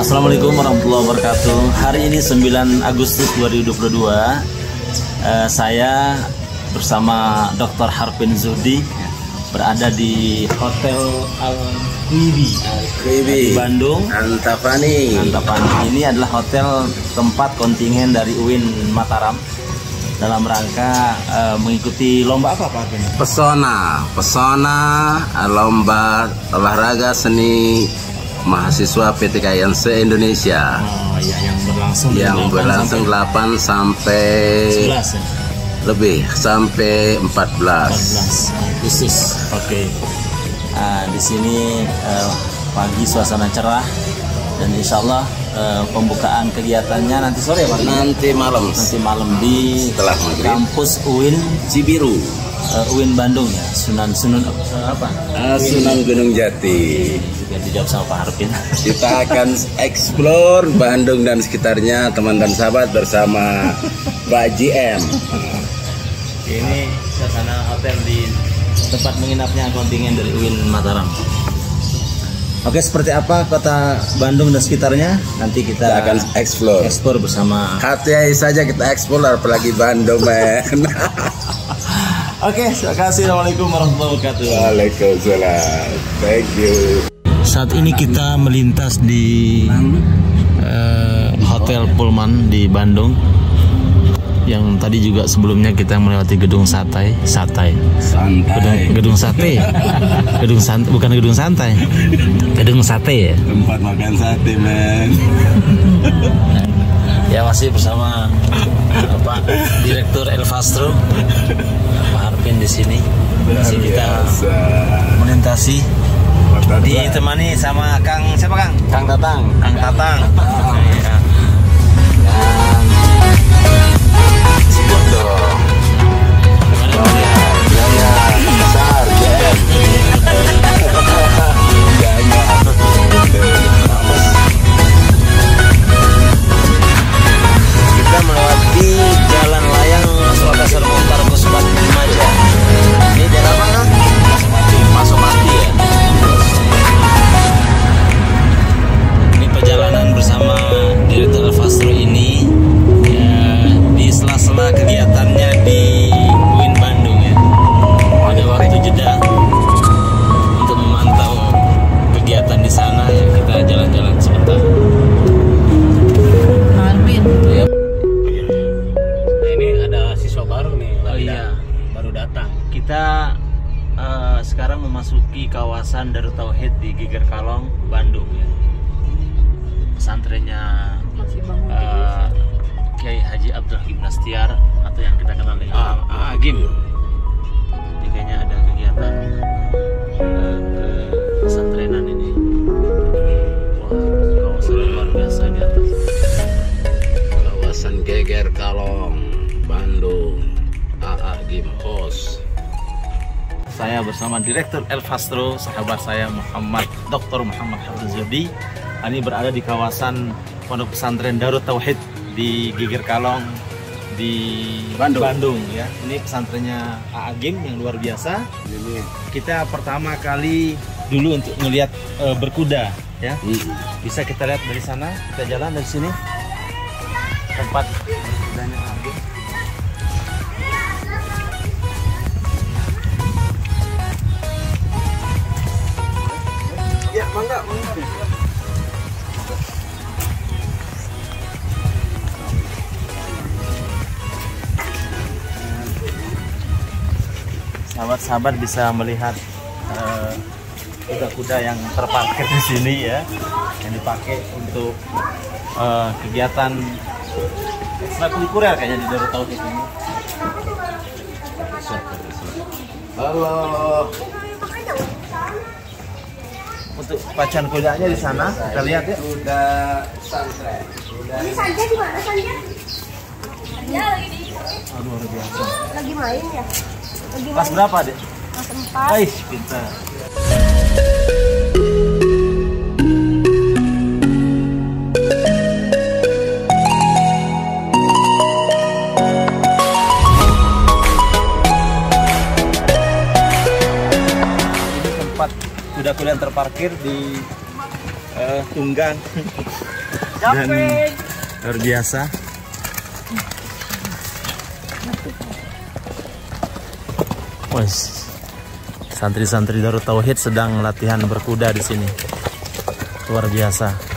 Assalamualaikum warahmatullahi wabarakatuh. Hari ini 9 Agustus 2022, saya bersama Dr. Harpin Zuhdi berada di Hotel Al-Quibi Bandung. Antapani. Ini adalah hotel tempat kontingen dari UIN Mataram dalam rangka mengikuti lomba apa Pak Harpin? Pesona lomba olahraga seni mahasiswa PTKIN se-Indonesia. Oh iya, yang berlangsung 8 sampai 11 ya? Lebih sampai 14 Agustus. Oke. Di sini pagi suasana cerah dan insya Allah pembukaan kegiatannya nanti sore Pak. Nanti malam di setelah maghrib. Kampus UIN Cibiru. UIN Bandung ya, Sunan apa? Sunan Gunung Jati. Juga dijawab sama Pak Harpin. Kita akan explore Bandung dan sekitarnya, teman dan sahabat, bersama Pak JM. Ini suasana hotel di tempat menginapnya kontingen dari UIN Mataram. Oke, seperti apa kota Bandung dan sekitarnya? Nanti kita akan explore bersama. Hati-hati saja kita explore, apalagi Bandung, men. Oke, terima kasih. Assalamualaikum warahmatullahi wabarakatuh. Waalaikumsalam. Thank you. Saat ini kita melintas di Hotel Pullman di Bandung. Yang tadi juga sebelumnya kita melewati gedung santai. Gedung sate. Bukan gedung santai. Gedung sate ya. Tempat makan sate, men. Ya, masih bersama Pak Direktur Elfastro, Pak Harpin di sini. Masih kita melintasi, ditemani sama Kang siapa Kang? Kang Tatang. Kang Tatang. Ya. Kita melewati jalan layang Sulawesi Mukhtar Gusman Maja. Ini jalan apa kan? Masuk mati ya. Ini perjalanan bersama Direktur Elfastro ini ya, di sela-sela kegiatannya di UIN Bandung ya. Ada waktu jeda untuk memantau kegiatan di sana ya, kita jalan-jalan sebentar. Ya. Ini ada siswa baru nih, baru datang. Kita sekarang memasuki kawasan Darut Tauhid di Giger Kalong, Bandung ya. Pesantrennya Kiai Haji Abdul Hakim Nastiar atau yang kita kenal dengan Agim. Ini kayaknya ada kegiatan ke pesantrenan ini. Wah, kawasan luar biasa di atas. Kawasan Geger Kalong, Bandung. Agim host. Saya bersama Direktur Elfastro, sahabat saya Dr. Muhammad Harpin Zuhdi. Ini berada di kawasan Pondok Pesantren Darut Tauhid di Giger Kalong di Bandung ya. Ini pesantrennya Agim yang luar biasa. Kita pertama kali dulu untuk melihat berkuda ya. Bisa kita lihat dari sana, kita jalan dari sini. Tempat berkudanya Agim. Ya, mangga. Sahabat-sahabat bisa melihat kuda-kuda yang terparkir di sini ya, yang dipakai untuk kegiatan ekstrakurikuler kayaknya di Darut Tauhid ini. Halo. Untuk pacuan kudanya di sana, kita lihat ya. Kuda santren. Ini Sanja di mana Sanja? Sanja lagi di. Aduh, luar biasa. Lagi main ya? Lagi Kelas main. berapa, Dek? Kelas 4. Pintar. Ini tempat kuda-kuda yang terparkir di tunggang dan luar biasa. Wes, santri-santri Darut Tauhid sedang latihan berkuda di sini. Luar biasa.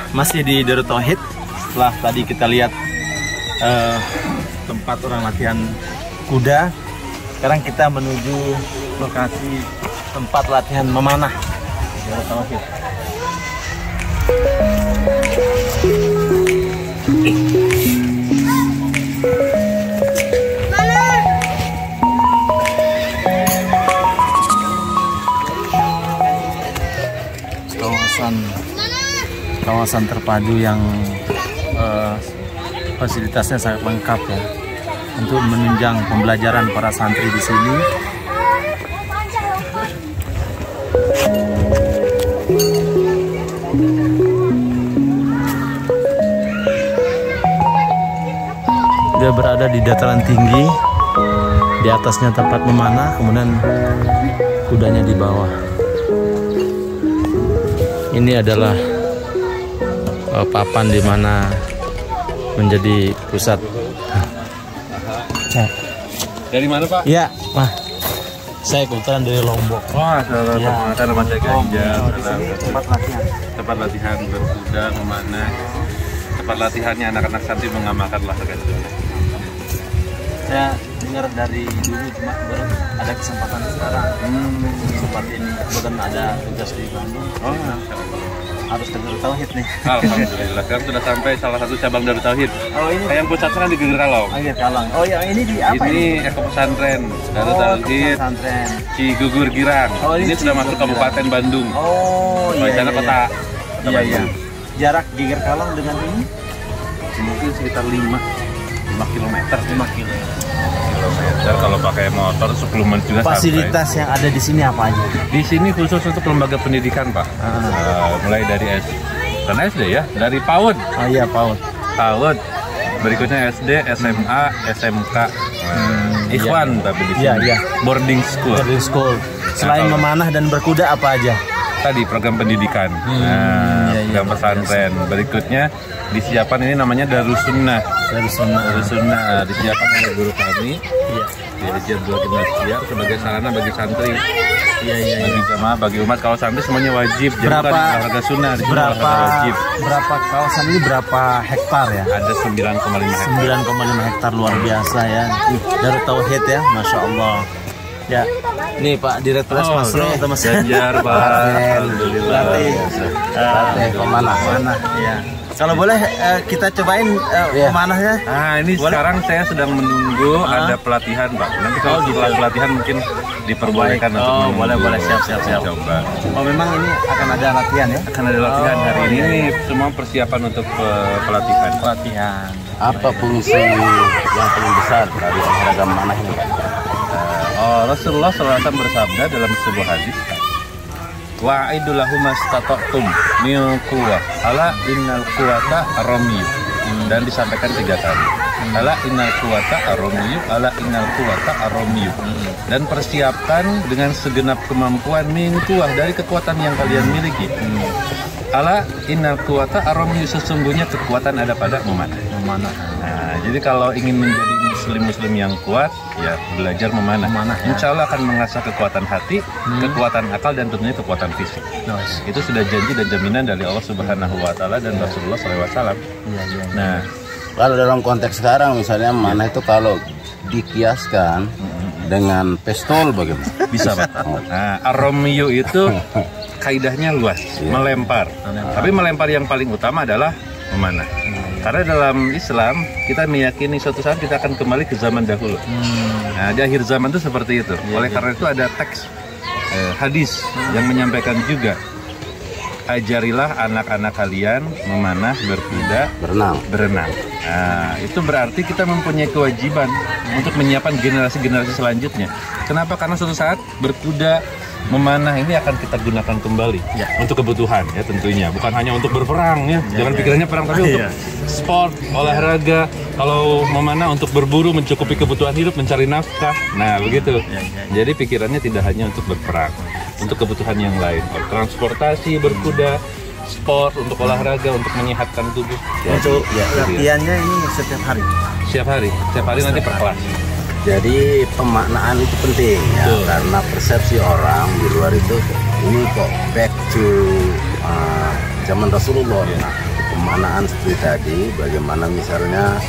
Masih di Darut Tauhid. Setelah tadi kita lihat tempat orang latihan kuda, sekarang kita menuju lokasi tempat latihan memanah Darut Tauhid. Kawasan terpadu yang fasilitasnya sangat lengkap ya, untuk menunjang pembelajaran para santri di sini. Dia berada di dataran tinggi, di atasnya tempat memanah, kemudian kudanya di bawah. Ini adalah papan di mana menjadi pusat. Dari mana Pak? Ya, Pak. Saya kebetulan dari Lombok. Wah, sama nama saya Ganjar. Tempat latihan. Tempat latihan berkuda, memanah. Tempat latihannya anak-anak santri mengamalkan olahraga. Saya dengar dari dulu, cuma baru ada kesempatan sekarang. Seperti ini, kebetulan ada tugas di Bandung. Oh, harus ke Darut Tauhid nih. Alhamdulillah, sekarang sudah sampai salah satu cabang Darut Tauhid. Oh ini. Yang pusatnya di Geger Kalong. Geger Kalong. Oh ya, ini di apa? Ini Eko Pesantren Darut Tauhid. Pesantren Cigugur Girang. Oh, ini sudah masuk Kabupaten Bandung. Oh iya. Sana kota. Iya iya. Jarak Geger Kalong dengan ini mungkin sekitar 5 km. 5 km. Kalau pakai motor 10 menit juga fasilitas sampai. Yang ada di sini apa aja? Di sini khusus untuk lembaga pendidikan Pak. Mulai dari SD ya, dari PAUD. Oh iya PAUD. Berikutnya SD, SMA, SMK, Ikhwan tapi di sini. Iya. Boarding school. Selain memanah dan berkuda apa aja? Tadi program pendidikan, program pesantren. Berikutnya disiapkan ini namanya Darussunnah. Disiapkan oleh guru kami di Hijab 2 Gimnasial sebagai sarana bagi santri, bagi jamaah, bagi umat. Kalau santri semuanya wajib. Berapa olahraga sunnah? Wajib. Berapa kawasan ini, berapa hektar ya? Ada 9,5 hektar. 9,5 hektar, luar biasa ya. Darut Tauhid ya, masya Allah. Ya, nih Pak Direktur Mas Ganjar Pak. Alhamdulillah. Pemanah. Ya. Kalau boleh kita cobain pemanahnya. Nah ini boleh? Sekarang saya sedang menunggu ada pelatihan Pak. Nanti kalau setelah pelatihan mungkin diperbolehkan untuk boleh siap. Coba. Oh memang ini akan ada latihan ya? Akan ada latihan hari ini. Ini semua persiapan untuk pelatihan. Apa fungsi yang paling besar dari olahraga memanah ini Pak? Rasulullah SAW bersabda dalam sebuah hadis, wa'idul lahum mastata'tum min quwwah ala innal quwwata ar-ramyu. Dan disampaikan 3 kali. Ala innal quwwata ar-ramyu, ala innal quwwata ar-ramyu. Dan persiapkan dengan segenap kemampuan min quwwah, dari kekuatan yang kalian miliki. Ala innal quwwata ar-ramyu, sesungguhnya kekuatan ada pada memanah. Nah, jadi kalau ingin menjadi muslim yang kuat, ya belajar memanah. Insya Allah akan mengasah kekuatan hati, kekuatan akal, dan tentunya kekuatan fisik. Itu sudah janji dan jaminan dari Allah Subhanahu Wa Taala dan Rasulullah SAW. Nah, kalau dalam konteks sekarang misalnya memanah itu kalau dikiaskan dengan pistol bagaimana? Bisa Pak. Nah, ar-ramyu itu kaidahnya luas, melempar. Tapi melempar yang paling utama adalah memanah. Karena dalam Islam kita meyakini suatu saat kita akan kembali ke zaman dahulu. Nah, di akhir zaman itu seperti itu. Oleh karena itu ada teks hadis yang menyampaikan juga, ajarilah anak-anak kalian memanah, berkuda, berenang. Nah, itu berarti kita mempunyai kewajiban untuk menyiapkan generasi-generasi selanjutnya. Kenapa? Karena suatu saat berkuda memanah ini akan kita gunakan kembali untuk kebutuhan ya tentunya, bukan hanya untuk berperang ya. Jangan pikirannya perang, tapi untuk sport, olahraga. Kalau memanah untuk berburu, mencukupi kebutuhan hidup, mencari nafkah. Nah begitu. Jadi pikirannya tidak hanya untuk berperang, untuk kebutuhan yang lain, transportasi, berkuda, sport, untuk olahraga, untuk menyehatkan tubuh. Untuk latihannya ini setiap hari. Setiap hari nanti per kelas. Jadi pemaknaan itu penting ya, karena persepsi orang di luar itu ini kok back to zaman Rasulullah. Nah, pemaknaan seperti tadi, bagaimana misalnya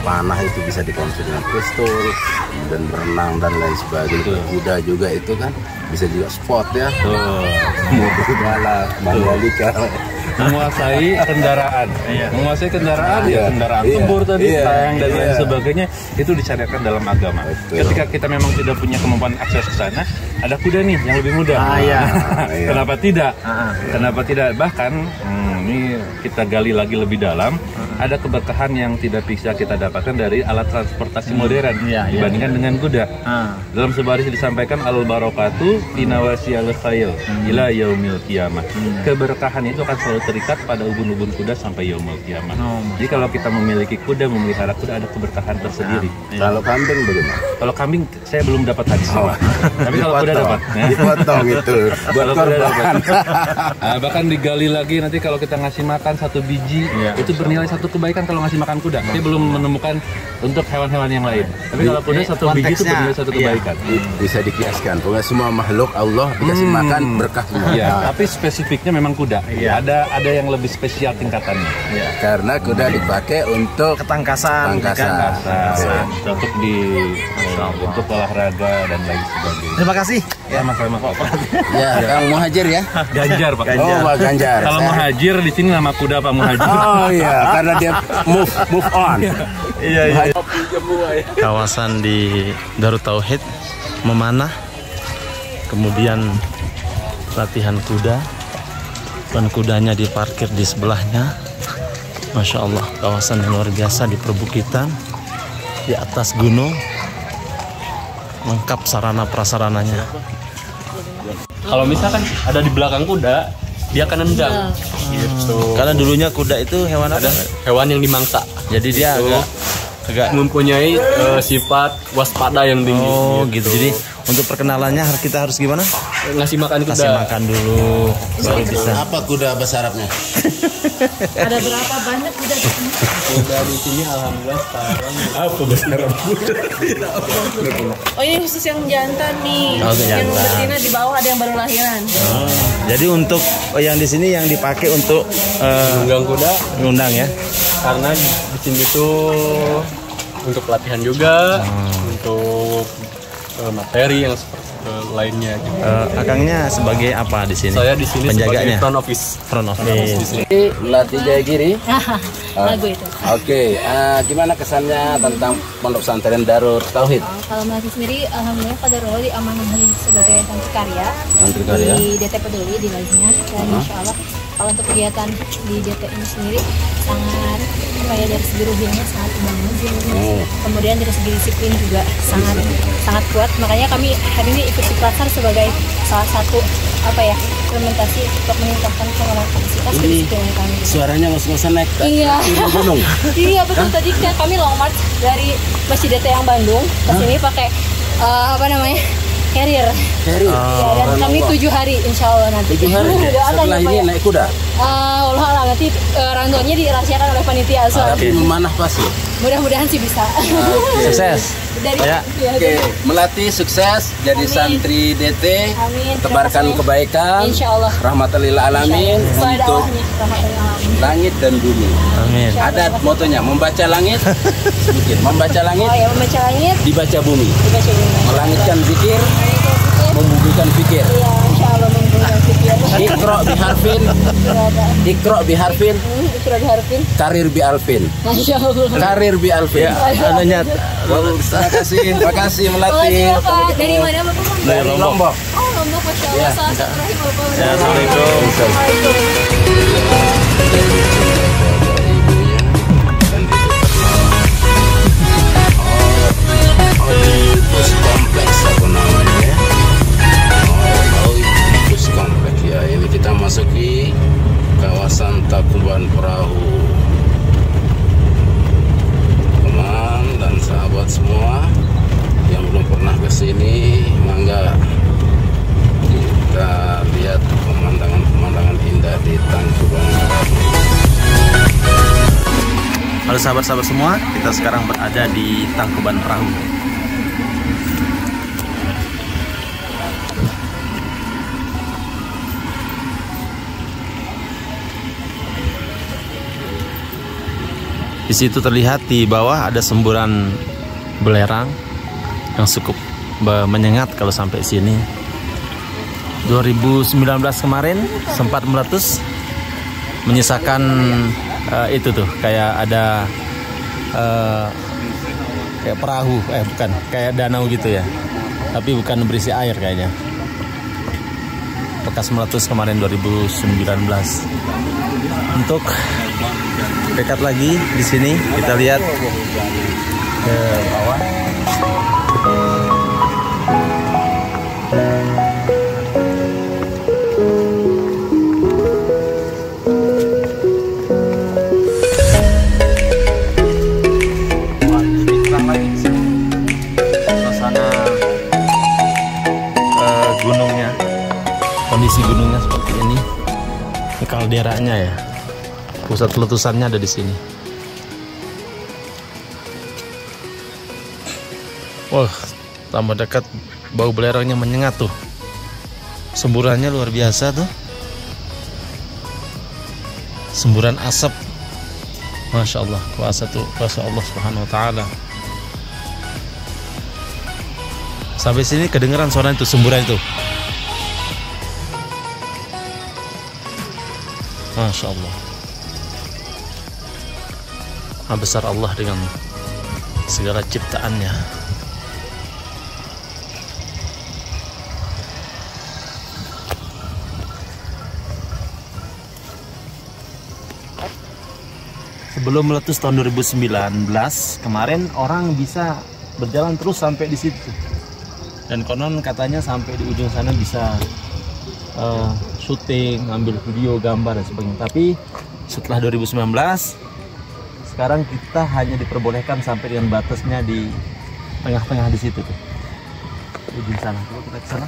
panah itu bisa dikonsumsi dengan pistol dan berenang dan lain sebagainya. Kuda juga itu kan bisa juga sport ya. Mobil balap, Mandalika. Menguasai kendaraan, kendaraan tempur tadi, tank dan lain sebagainya itu disyariatkan dalam agama. Ketika kita memang tidak punya kemampuan akses ke sana, ada kuda nih yang lebih mudah. Kenapa tidak? Kenapa tidak? Bahkan ini kita gali lagi lebih dalam, ada keberkahan yang tidak bisa kita dapatkan dari alat transportasi modern dibandingkan dengan kuda. Dalam sebuah hadis disampaikan al-barakatu finawasi al-khayl ila yaumil qiyamah. Keberkahan itu akan selalu terikat pada ubun-ubun kuda sampai yaumil qiyamah. Jadi kalau kita memiliki kuda, memelihara kuda, ada keberkahan tersendiri. Kalau kambing bagaimana? Kalau kambing saya belum dapat hadis. Tapi kalau kuda dapat. Dipotong itu buat korban. Bahkan digali lagi, nanti kalau kita ngasih makan satu biji itu bernilai satu kebaikan kalau ngasih makan kuda. Dia belum menemukan untuk hewan-hewan yang lain. Tapi kalau kuda satu biji itu bernilai satu kebaikan. Bisa dikiaskan. Pokoknya semua makhluk Allah dikasih makan berkah semua. Tapi spesifiknya memang kuda. Ada yang lebih spesial tingkatannya. Karena kuda dipakai untuk ketangkasan. Untuk olahraga dan lain sebagainya. Terima kasih. Sama-sama Pak. Ya, Kang Muhajir ya. Ganjar Pak. Oh, Pak Ganjar. Kalau Muhajir di sini nama kuda Pak Muhajir. Oh iya, karena dia move on. Iya. Kawasan di Darut Tauhid memanah, kemudian latihan kuda, dan kudanya diparkir di sebelahnya. Masya Allah, kawasan yang luar biasa di perbukitan, di atas gunung, lengkap sarana prasarananya. Kalau misalkan ada di belakang kuda, dia akan nendang. Gitu. Karena dulunya kuda itu hewan apa? Hewan yang dimangsa. Jadi dia agak mempunyai sifat waspada yang tinggi. Oh gitu. Jadi untuk perkenalannya kita harus gimana? Ngasih makan kuda. Kasih makan dulu, baru bisa. Apa kuda bahasa Arabnya? Ada berapa banyak kuda di sini? Kuda di sini alhamdulillah sekarang. Apa bahasa Arab? Oh ini khusus yang jantan nih. Oh, yang betina di bawah ada yang baru lahiran. Jadi untuk yang di sini yang dipakai untuk Nunggang kuda. ngundang ya. Karena di sini tuh untuk pelatihan juga, untuk materi yang seperti lainnya gitu. Akangnya sebagai apa di sini? Saya di sini penjaganya. sebagai front office. Front office. Melatih Jayagiri. Lagu itu. Oke, gimana kesannya tentang Pondok Pesantren Darut Tauhid? Kalau melatih sendiri, alhamdulillah pada role diamanahi sebagai Tantri Karya di DT Peduli di Lajnya. Dan insya Allah kalau untuk kegiatan di DT ini sendiri sangat dari segi ruhiyahnya sangat bagus. Kemudian dari segi disiplin juga sangat kuat. Makanya kami hari ini ikut dipelajari sebagai salah satu implementasi untuk meningkatkan pengelolaan kapasitas kedisiplinan kami. Suaranya ngos-ngosan naik gunung. Iya betul, tadi kan kami long march dari Masjid DT yang Bandung ke sini pakai carrier. Ya, dan kami 7 hari insya Allah nanti. 7 hari. Setelah ini naik kuda. Allah nanti randomnya dirahasiakan oleh panitia. Tapi memanah pasti. Mudah-mudahan sih bisa. Sukses. Oke, melatih sukses jadi santri DT. Amin. Tebarkan kebaikan. Insya Allah. Rahmatan lil alamin untuk langit dan bumi. Amin. Ada motonya, membaca langit sedikit, membaca langit. Oh ya, membaca langit, dibaca bumi. dibaca bumi. Melangitkan zikir, membumikan fikir. Iya, insya Allah membumikan fikir. Ikro biharfin, ikro biharfin, karir bi alfin. Masya Allah. Karir bi alfin. Adanya Terima kasih melatih. Bapak. Dari mana Bapak? Dari Lombok. Oh Lombok, Masya Allah. Assalamualaikum Bapak. Assalamualaikum. Kompleks apa namanya? sahabat-sahabat semua, kita sekarang berada di Tangkuban Perahu. Di situ terlihat di bawah ada semburan belerang yang cukup menyengat kalau sampai sini. 2019 kemarin sempat meletus, menyisakan itu tuh kayak ada kayak perahu, bukan, kayak danau gitu ya, tapi bukan berisi air kayaknya. Bekas meletus kemarin 2019. Untuk dekat lagi di sini kita lihat ke bawah. Gunungnya, kondisi gunungnya seperti ini. Ini kalderanya ya, pusat letusannya ada di sini. Wah, tambah dekat, bau belerangnya menyengat tuh. Semburannya luar biasa tuh. Semburan asap, Masya Allah, kuasa tuh, kuasa Allah Subhanahu Wa Taala. Sampai sini kedengeran suara itu, semburan itu. Masya Allah. Maha besar Allah dengan segala ciptaannya. Sebelum meletus tahun 2019 kemarin, orang bisa berjalan terus sampai di situ. Dan konon katanya sampai di ujung sana bisa syuting, ngambil video, gambar dan sebagainya. Tapi setelah 2019, sekarang kita hanya diperbolehkan sampai dengan batasnya di tengah-tengah di situ tuh, ujung sana. Coba kita ke sana.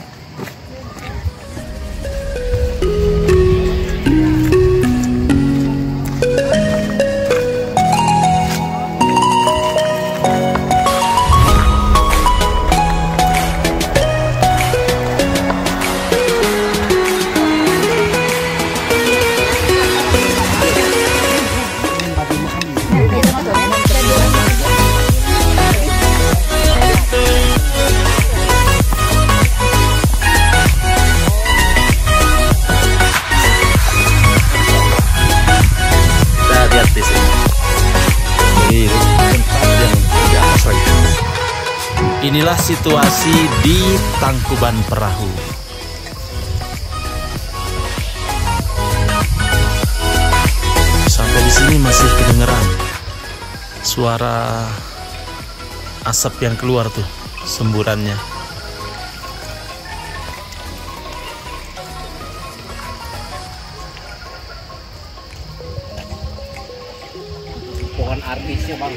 Inilah situasi di Tangkuban Perahu. Sampai di sini masih kedengeran suara asap yang keluar tuh, semburannya. Pohon artis ya bang.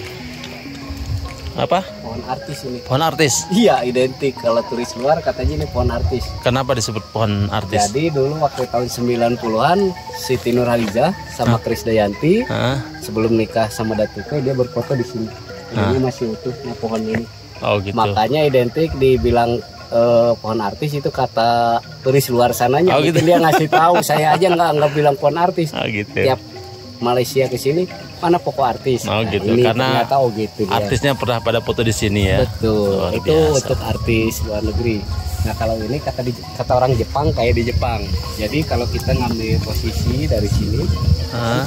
Apa? Pohon artis ini. Pohon artis? Iya, identik. Kalau turis luar katanya ini pohon artis. Kenapa disebut pohon artis? Jadi dulu waktu tahun 90-an Siti Nurhaliza sama Kris Dayanti sebelum nikah sama Datuke, dia berfoto di sini. Ini masih utuh, nah pohon ini. Oh gitu. Makanya identik dibilang pohon artis itu kata turis luar sananya. Oh, gitu. Mungkin dia ngasih tahu, saya aja nggak bilang pohon artis. Oh gitu. Tiap Malaysia ke sini mana pokok artis. Oh gitu. Ini Karena ternyata gitu dia. artisnya pernah pada foto di sini ya. Betul. Luar Itu biasa. untuk artis luar negeri. Nah kalau ini kata orang Jepang kayak di Jepang. Jadi kalau kita ngambil posisi dari sini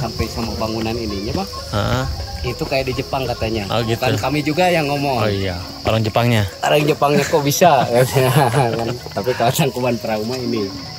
sampai sama bangunan ininya bang, itu kayak di Jepang katanya. Oh gitu. Bukan kami juga yang ngomong. Oh iya, orang Jepangnya. Orang Jepangnya kok bisa? Tapi kalau Tangkuban Perahu mah ini.